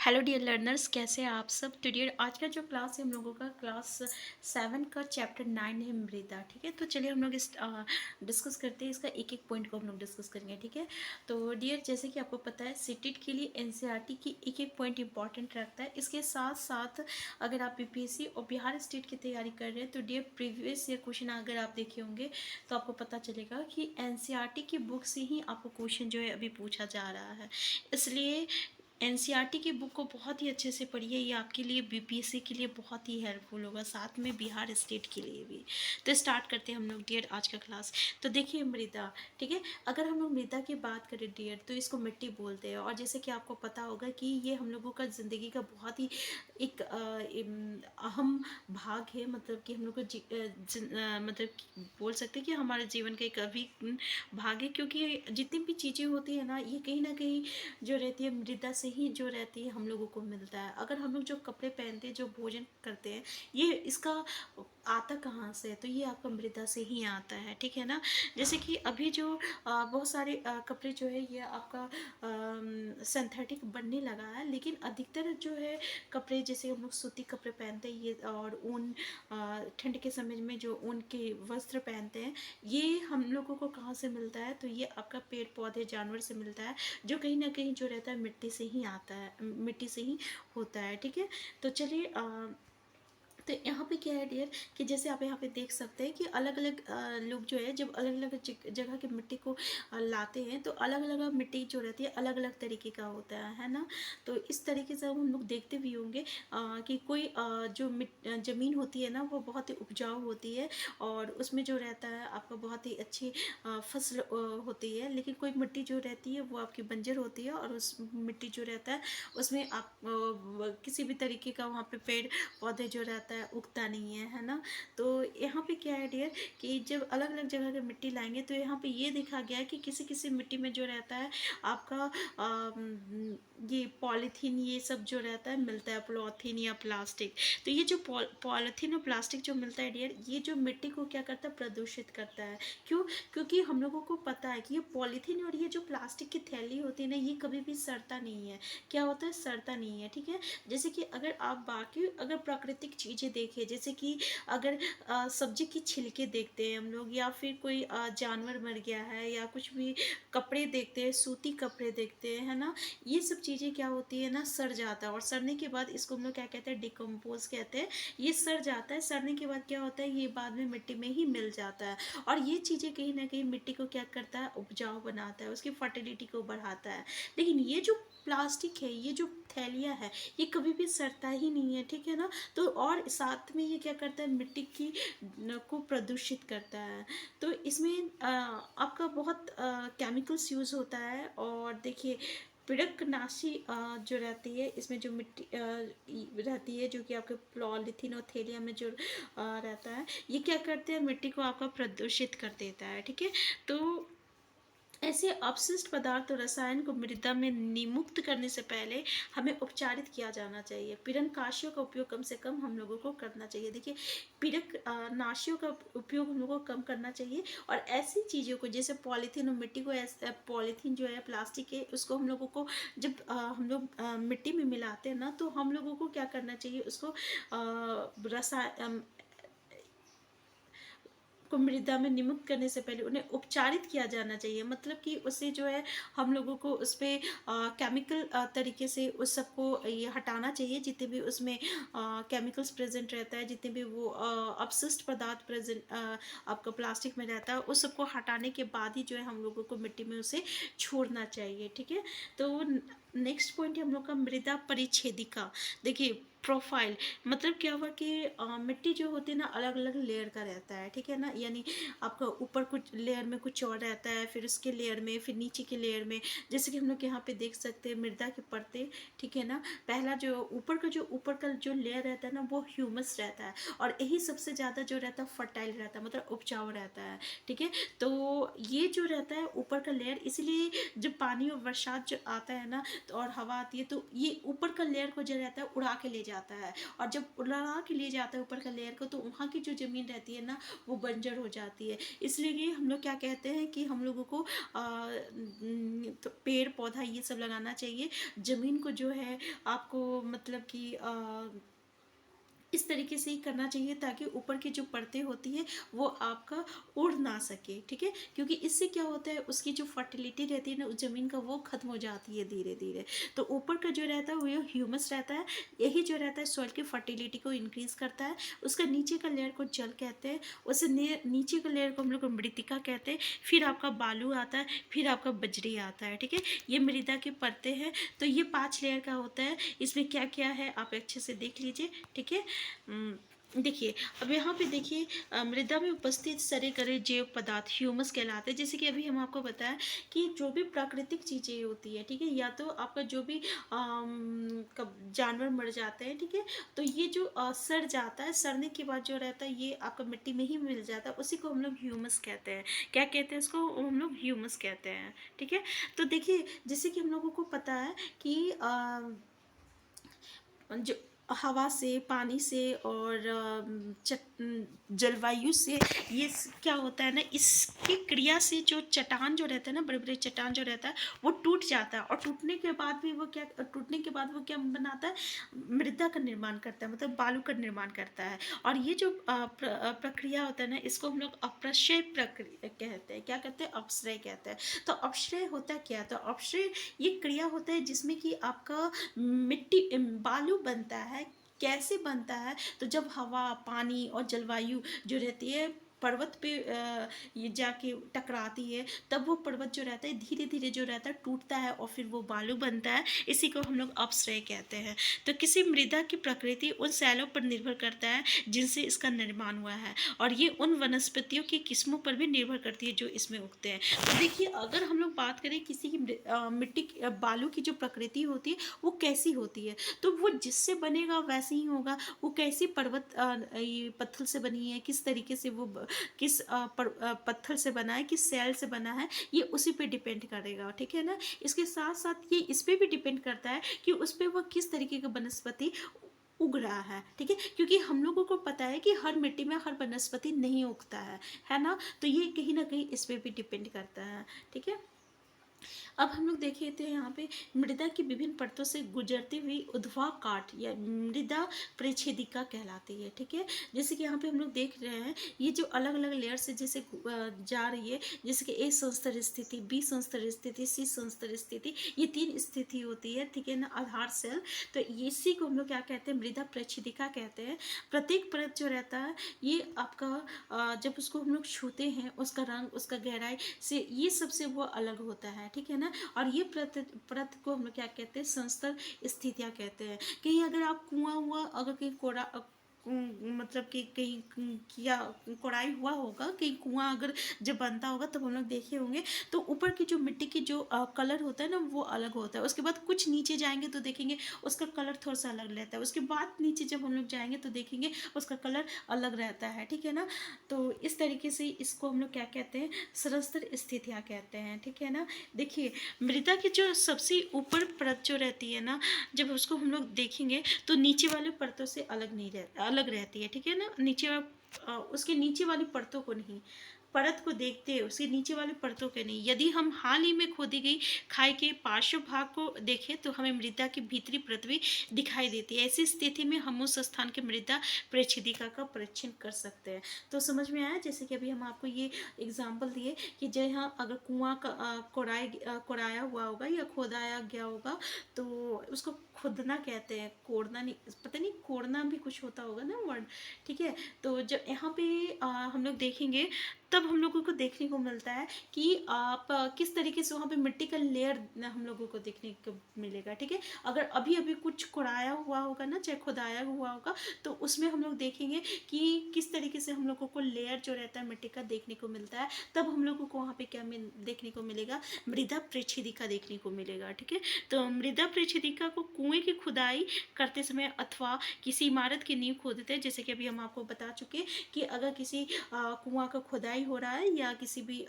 Hello dear learners, कैसे हैं आप सब। तो डियर आज का जो क्लास है हम लोगों का क्लास 7 का चैप्टर 9 है मृदा। ठीक है, तो चलिए हम लोग इस डिस्कस करते हैं। इसका एक एक पॉइंट को हम लोग डिस्कस करेंगे। ठीक है, तो डियर जैसे कि आपको पता है सीटेट के लिए एनसीईआरटी की एक एक पॉइंट इंपॉर्टेंट रखता है। इसके साथ साथ अगर आप बीपीएससी और बिहार स्टेट की तैयारी कर रहे हैं तो डियर प्रीवियस ईयर क्वेश्चन अगर आप देखे होंगे तो आपको पता चलेगा कि एनसीईआरटी की बुक से ही आपको क्वेश्चन जो है अभी पूछा जा रहा है। इसलिए एनसीईआरटी की बुक को बहुत ही अच्छे से पढ़िए, ये आपके लिए बीपीएससी के लिए बहुत ही हेल्पफुल होगा, साथ में बिहार स्टेट के लिए भी। तो स्टार्ट करते हैं हम लोग डियर आज का क्लास। तो देखिए मृदा, ठीक है, अगर हम लोग मृदा की बात करें डियर तो इसको मिट्टी बोलते हैं। और जैसे कि आपको पता होगा कि ये हम लोगों का ज़िंदगी का बहुत ही एक अहम भाग है। मतलब कि हम लोग को मतलब बोल सकते हैं कि हमारे जीवन का एक अभी भाग है, क्योंकि जितनी भी चीज़ें होती है ना ये कहीं ना कहीं जो रहती है मृदा से ही जो रहती है हम लोगों को मिलता है। अगर हम लोग जो कपड़े पहनते हैं, जो भोजन करते हैं, ये इसका आता कहाँ से है, तो ये आपका मृदा से ही आता है। ठीक है ना। जैसे कि अभी जो बहुत सारे कपड़े जो है ये आपका सिंथेटिक बनने लगा है, लेकिन अधिकतर जो है कपड़े जैसे हम लोग सूती कपड़े पहनते हैं ये, और ऊन ठंड के समय में जो ऊन के वस्त्र पहनते हैं, ये हम लोगों को कहाँ से मिलता है, तो ये आपका पेड़ पौधे जानवर से मिलता है, जो कहीं ना कहीं जो रहता है मिट्टी से ही आता है, मिट्टी से ही होता है। ठीक है, तो चलिए तो यहाँ पे क्या है डियर कि जैसे आप यहाँ पे देख सकते हैं कि अलग अलग लोग जो है जब अलग अलग जगह की मिट्टी को लाते हैं तो अलग अलग मिट्टी जो रहती है अलग अलग तरीके का होता है ना। तो इस तरीके से हम लोग देखते भी होंगे कि कोई जो ज़मीन होती है ना वो बहुत ही उपजाऊ होती है और उसमें जो रहता है आपका बहुत ही अच्छी फसल होती है। लेकिन कोई मिट्टी जो रहती है वो आपकी बंजर होती है और उस मिट्टी जो रहता है उसमें आप किसी भी तरीके का वहाँ पे पेड़ पौधे जो रहता है उगता नहीं है ना। तो यहाँ पे क्या है डियर कि जब अलग अलग जगह की मिट्टी लाएंगे तो यहाँ पे ये देखा गया है कि किसी किसी मिट्टी में जो रहता है आपका ये पॉलीथीन ये सब जो रहता है मिलता है, पॉलीथीन या प्लास्टिक। तो ये जो पॉलीथीन और प्लास्टिक जो मिलता है डियर, ये जो मिट्टी को क्या करता है, प्रदूषित करता है। क्यों? क्योंकि हम लोगों को पता है कि ये पॉलीथीन और ये जो प्लास्टिक की थैली होती है ना ये कभी भी सड़ता नहीं है। क्या होता है, सड़ता नहीं है। ठीक है, जैसे कि अगर आप बाकी अगर प्राकृतिक चीज़ें देखें, जैसे कि अगर सब्जी की छिलके देखते हैं हम लोग, या फिर कोई जानवर मर गया है, या कुछ भी कपड़े देखते हैं, सूती कपड़े देखते हैं, है ना, ये सब चीज़ें क्या होती है ना, सड़ जाता है। और सड़ने के बाद इसको हम लोग क्या कहते हैं, डिकम्पोज कहते हैं। ये सड़ जाता है, सड़ने के बाद क्या होता है, ये बाद में मिट्टी में ही मिल जाता है। और ये चीज़ें कहीं ना कहीं मिट्टी को क्या करता है, उपजाऊ बनाता है, उसकी फर्टिलिटी को बढ़ाता है। लेकिन ये जो प्लास्टिक है, ये जो थैलियाँ है, ये कभी भी सड़ता ही नहीं है। ठीक है ना। तो और साथ में ये क्या करता है, मिट्टी की को प्रदूषित करता है। तो इसमें आपका बहुत केमिकल्स यूज़ होता है। और देखिए पिड़कनाशी जो रहती है, इसमें जो मिट्टी रहती है जो कि आपके पॉलीथीन और थैलिया में जो रहता है, ये क्या करते हैं, मिट्टी को आपका प्रदूषित कर देता है। ठीक है, तो ऐसे अपशिष्ट पदार्थ और रसायन को मृदा में निमुक्त करने से पहले हमें उपचारित किया जाना चाहिए। पीड़नकाशियों का उपयोग कम से कम हम लोगों को करना चाहिए। देखिए पीड़क नाशियों का उपयोग हम लोगों को कम करना चाहिए। और ऐसी चीज़ों को जैसे पॉलीथीन और मिट्टी को, पॉलीथीन जो है प्लास्टिक है उसको हम लोगों को जब हम लोग मिट्टी में मिलाते हैं ना, तो हम लोगों को क्या करना चाहिए, उसको रसायन को मृदा में निमुक्त करने से पहले उन्हें उपचारित किया जाना चाहिए। मतलब कि उससे जो है हम लोगों को उस पर केमिकल तरीके से उस सबको ये हटाना चाहिए, जितने भी उसमें केमिकल्स प्रेजेंट रहता है, जितने भी वो अपशिष्ट पदार्थ प्रेजेंट आपका प्लास्टिक में रहता है, उस सबको हटाने के बाद ही जो है हम लोगों को मिट्टी में उसे छोड़ना चाहिए। ठीक है, तो नेक्स्ट पॉइंट है हम लोग का मृदा परिच्छेदिका। देखिए प्रोफाइल मतलब क्या हुआ कि मिट्टी जो होती है ना अलग अलग लेयर का रहता है। ठीक है ना, यानी आपका ऊपर कुछ लेयर में कुछ और रहता है, फिर उसके लेयर में, फिर नीचे के लेयर में। जैसे कि हम लोग यहाँ पे देख सकते हैं मृदा के परते। ठीक है ना, पहला जो ऊपर का जो लेयर रहता है ना वो ह्यूमस रहता है, और यही सबसे ज़्यादा जो रहता है फर्टाइल रहता है, मतलब उपजाऊ रहता है। ठीक है, तो ये जो रहता है ऊपर का लेयर, इसलिए जब पानी और बरसात जो आता है ना तो और हवा आती है तो ये ऊपर का लेयर को जो रहता है उड़ा के ले जाता है, और जब उड़ा के ले जाता है ऊपर का लेयर को तो वहाँ की जो ज़मीन रहती है ना वो बंजर हो जाती है। इसलिए कि हम लोग क्या कहते हैं कि हम लोगों को तो पेड़ पौधा ये सब लगाना चाहिए। ज़मीन को जो है आपको मतलब कि इस तरीके से ही करना चाहिए ताकि ऊपर की जो परतें होती हैं वो आपका उड़ ना सके, ठीक है, क्योंकि इससे क्या होता है उसकी जो फर्टिलिटी रहती है ना उस ज़मीन का वो खत्म हो जाती है धीरे धीरे। तो ऊपर का जो रहता है वो ह्यूमस रहता है, यही जो रहता है सॉइल की फर्टिलिटी को इंक्रीज करता है। उसका नीचे का लेयर को जल कहते हैं, उससे नीचे का लेयर को हम लोग मृतिका कहते हैं, फिर आपका बालू आता है, फिर आपका बजरी आता है, ठीक है। ये मृदा की परतें हैं। तो ये 5 लेयर का होता है। इसमें क्या क्या है आप अच्छे से देख लीजिए, ठीक है। देखिए अब यहाँ पे देखिए मृदा में उपस्थित सरे गरे जैव पदार्थ ह्यूमस कहलाते हैं। जैसे कि अभी हम आपको बताया कि जो भी प्राकृतिक चीज़ें होती है, ठीक है, या तो आपका जो भी जानवर मर जाते हैं, ठीक है, तो ये जो सड़ जाता है, सड़ने के बाद जो रहता है ये आपका मिट्टी में ही मिल जाता है, उसी को हम लोग ह्यूमस कहते हैं। क्या कहते हैं उसको? हम लोग ह्यूमस कहते हैं, ठीक है। तो देखिए जैसे कि हम लोगों को पता है कि जो हवा से, पानी से और जलवायु से ये क्या होता है ना, इसकी क्रिया से जो चट्टान जो रहता है ना, बड़े बड़े चट्टान जो रहता है वो टूट जाता है, और टूटने के बाद भी वो क्या बनाता है? मृदा का निर्माण करता है, मतलब बालू का निर्माण करता है। और ये जो प्रक्रिया होता है ना इसको हम लोग अपक्षय प्रक्रिया कहते हैं। क्या कहते हैं? अपक्षय कहते हैं। तो अपक्षय होता क्या? तो अपक्षय ये क्रिया होता है जिसमें कि आपका मिट्टी बालू बनता है। कैसे बनता है? तो जब हवा, पानी और जलवायु जो रहती है पर्वत पे ये जाके टकराती है, तब वो पर्वत जो रहता है धीरे धीरे जो रहता है टूटता है और फिर वो बालू बनता है। इसी को हम लोग अपक्षय कहते हैं। तो किसी मृदा की प्रकृति उन शैलों पर निर्भर करता है जिनसे इसका निर्माण हुआ है, और ये उन वनस्पतियों की किस्मों पर भी निर्भर करती है जो इसमें उगते हैं। तो देखिए अगर हम लोग बात करें किसी की मिट्टी बालू की जो प्रकृति होती है वो कैसी होती है, तो वो जिससे बनेगा वैसे ही होगा। वो कैसी पर्वत ये पत्थर से बनी है, किस तरीके से वो किस पत्थर से बना है, किस सेल से बना है, ये उसी पे डिपेंड करेगा, ठीक है ना। इसके साथ साथ ये इस पे भी डिपेंड करता है कि उस पे वो किस तरीके का वनस्पति उग रहा है, ठीक है, क्योंकि हम लोगों को पता है कि हर मिट्टी में हर वनस्पति नहीं उगता है ना। तो ये कहीं ना कहीं इस पे भी डिपेंड करता है, ठीक है। अब हम लोग देखे थे यहाँ पे मृदा की विभिन्न परतों से गुजरती हुई उध्वा काट या मृदा परिच्छेदिका कहलाती है, ठीक है। जैसे कि यहाँ पे हम लोग देख रहे हैं ये जो अलग अलग लेयर से जैसे जा रही है, जैसे कि ए संस्तर स्थिति, बी संस्तर स्थिति, सी संस्तर स्थिति, ये 3 स्थिति होती है, ठीक है ना, आधार सेल। तो इसी को हम लोग क्या कहते हैं? मृदा परिच्छेदिका कहते हैं। प्रत्येक परत जो रहता है ये आपका जब उसको हम लोग छूते हैं उसका रंग, उसका गहराई से ये सबसे वो अलग होता है, ठीक है ना। और ये परत को हम लोग क्या कहते हैं? संस्तर स्थितियाँ कहते हैं। कहीं अगर आप कुआं हुआ अगर कहीं कोड़ा मतलब कि कहीं किया कोड़ाई हुआ होगा, कहीं कुआं अगर जब बनता होगा तब हम लोग देखे होंगे, तो ऊपर की जो मिट्टी की जो कलर होता है ना वो अलग होता है। उसके बाद कुछ नीचे जाएंगे तो देखेंगे उसका कलर थोड़ा सा अलग रहता है। उसके बाद नीचे जब हम लोग जाएंगे तो देखेंगे उसका कलर अलग रहता है, ठीक है ना। तो इस तरीके से इसको हम लोग क्या कहते हैं? संस्तर स्थितियाँ कहते हैं, ठीक है ना। देखिए मृदा की जो सबसे ऊपर परत जो रहती है ना, जब उसको हम लोग देखेंगे तो नीचे वाले परतों से अलग रहती है, ठीक है ना। उसके नीचे वाली परतों को नहीं, परत को देखते हैं उसके नीचे वाली परतों के नहीं। यदि हम हाल ही में खोदी गई खाई के पार्श्व भाग को देखें तो हमें मृदा की भीतरी परत भी दिखाई देती है। ऐसी स्थिति में हम उस स्थान के मृदा परिच्छेदिका का परीक्षण कर सकते हैं। तो समझ में आया? जैसे कि अभी हम आपको ये एग्जाम्पल दिए कि जहाँ अगर कुआं का कोड़ाया हुआ होगा या खोदाया गया होगा तो उसको खुदना कहते हैं, कोड़ना नहीं, पता नहीं कोड़ना भी कुछ होता होगा ना वर्ड, ठीक है। तो जब यहाँ पे हम लोग देखेंगे तब हम लोगों को देखने को मिलता है कि आप किस तरीके से वहाँ पे मिट्टी का लेयर हम लोगों को देखने को मिलेगा, ठीक है। अगर अभी अभी कुछ कोड़ाया हुआ होगा ना, चाहे खुदाया हुआ होगा, तो उसमें हम लोग देखेंगे कि किस तरीके से हम लोगों को लेयर जो रहता है मिट्टी का देखने को मिलता है। तब हम लोगों को वहाँ पे क्या देखने को मिलेगा? मृदा परिच्छेदिका देखने को मिलेगा, ठीक है। तो मृदा परिच्छेदिका को कुआं कुएँ की खुदाई करते समय अथवा किसी इमारत की नींव खोदते हैं, जैसे कि अभी हम आपको बता चुके कि अगर किसी कुआँ का खुदाई हो रहा है या किसी भी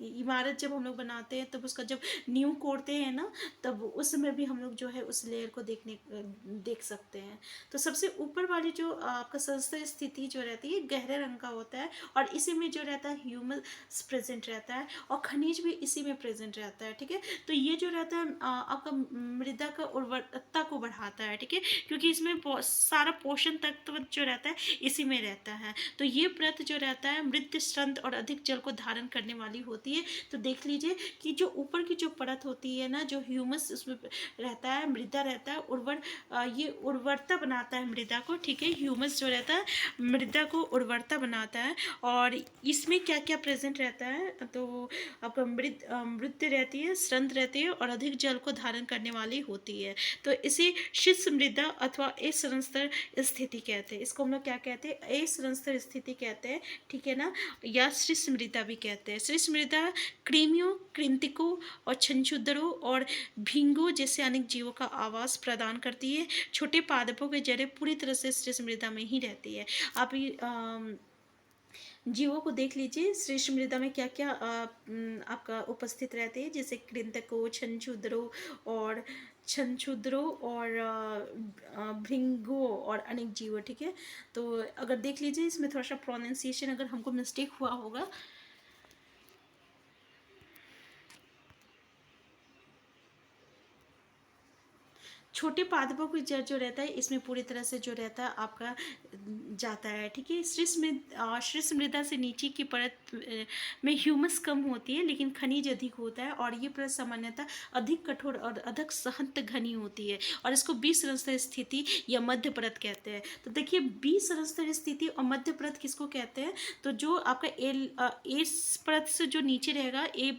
इमारत जब हम लोग बनाते हैं, तब उसका जब नींव कोड़ते हैं ना, तब उस समय भी हम लोग जो है उस लेयर को देख सकते हैं। तो सबसे ऊपर वाली जो आपका संस्था स्थिति जो रहती है गहरे रंग का होता है, और इसी में जो रहता है ह्यूमस प्रेजेंट रहता है, और खनिज भी इसी में प्रेजेंट रहता है। ठीक है, तो ये जो रहता है आपका मृदा का उर्वरता को बढ़ाता है। ठीक है, क्योंकि इसमें सारा पोषण तत्व जो रहता है इसी में रहता है। तो ये परत जो रहता है मृद स्रंत और अधिक जल को धारण करने वाली होती है। तो देख लीजिए कि जो ऊपर की जो परत होती है ना, जो ह्यूमस उसमें रहता है, मृदा रहता है, ये उर्वरता बनाता है मृदा को। ठीक है, ह्यूमस जो रहता है मृदा को उर्वरता बनाता है। और इसमें क्या क्या प्रेजेंट रहता है, तो आपका मृद रहती है, स्रंत रहती है, और अधिक जल को धारण करने वाली होती है। तो इसे शिष्य मृदा अथवा असंस्तर स्थिति कहते हैं। इसको हम लोग क्या कहते हैं, असंस्तर स्थिति कहते हैं। ठीक है ना, या शिष्य मृदा भी कहते हैं। शिष्य मृदा कृमियों, कृंतकों और छछूंदरों और भृंगों जैसे अनेक जीवों का आवास प्रदान करती है। छोटे पादपों के जड़ें पूरी तरह से शिष्य मृदा में ही रहती है। आप जीवों को देख लीजिए, श्रेष्ठ मृदा में क्या क्या आपका उपस्थित रहते हैं, जैसे कृंतकों, छछूंदरों और भृंगों और अनेक जीवों। ठीक है, तो अगर देख लीजिए इसमें थोड़ा सा प्रोनाउंसिएशन अगर हमको मिस्टेक हुआ होगा, छोटे पादपों की जड़ जो रहता है इसमें पूरी तरह से जो रहता है आपका जाता है। ठीक है, शीर्ष मृदा से नीचे की परत में ह्यूमस कम होती है, लेकिन खनिज अधिक होता है, और ये परत सामान्यतः अधिक कठोर और अधिक सहंत घनी होती है, और इसको बीसरस्तर स्थिति या मध्य परत कहते हैं। तो देखिए, बीसरस्तर स्थिति और मध्य परत किसको कहते हैं, तो जो आपका ए परत से जो नीचे रहेगा ए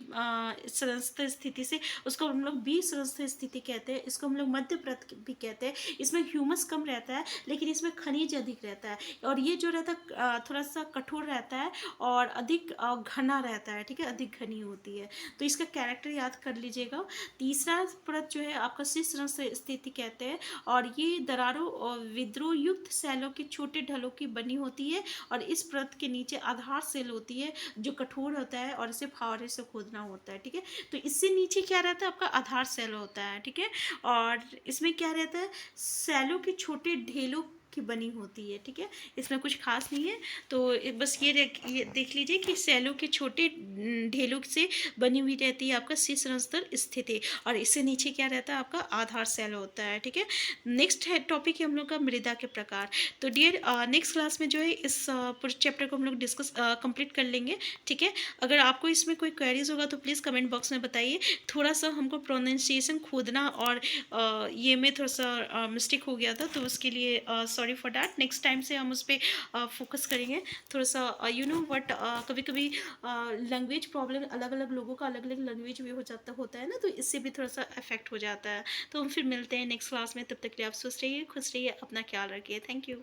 सरस्तर स्थिति से, उसको हम लोग बीसरस्तर स्थिति कहते हैं। इसको हम लोग मध्य परत भी कहते हैं। इसमें ह्यूमस कम रहता है, लेकिन इसमें खनिज अधिक रहता है, और ये जो रहता है थोड़ा सा कठोर रहता है और अधिक घना रहता है। ठीक है, अधिक घनी होती है। तो इसका कैरेक्टर याद कर लीजिएगा। तीसरा परत जो है आपका शीर्ष स्थिति कहते हैं, और ये दरारों और विद्रोह युक्त सेलों के छोटे ढलों की बनी होती है, और इस परत के नीचे आधार सेल होती है जो कठोर होता है, और इसे फावड़े से खोदना होता है। ठीक है, तो इससे नीचे क्या रहता है, आपका आधार सेल होता है। ठीक है, और इसमें क्या रहता है, सैलों के छोटे ढेलों की बनी होती है। ठीक है, इसमें कुछ खास नहीं है। तो बस ये देख लीजिए कि सैलों के छोटे ढेलों से बनी हुई रहती है आपका शीर्षस्तर स्थिति, और इससे नीचे क्या रहता है, आपका आधार सेल होता है। ठीक है, नेक्स्ट है टॉपिक है हम लोग का मृदा के प्रकार। तो डियर नेक्स्ट क्लास में जो है इस पूरे चैप्टर को हम लोग डिस्कस कंप्लीट कर लेंगे। ठीक है, अगर आपको इसमें कोई क्वेरीज होगा तो प्लीज़ कमेंट बॉक्स में बताइए। थोड़ा सा हमको प्रोनाउंसिएशन खोदना और ये में थोड़ा सा मिस्टेक हो गया था, तो उसके लिए sorry for that. Next time से हम उस पर फोकस करेंगे थोड़ा सा। यू नो वट, कभी कभी लैंग्वेज प्रॉब्लम, अलग अलग लोगों का अलग अलग लैंग्वेज भी होता है ना, तो इससे भी थोड़ा सा इफेक्ट हो जाता है। तो हम फिर मिलते हैं नेक्स्ट क्लास में, तब तक के लिए आप स्वस्थ रहिए, खुश रहिए, अपना ख्याल रखिए। Thank you.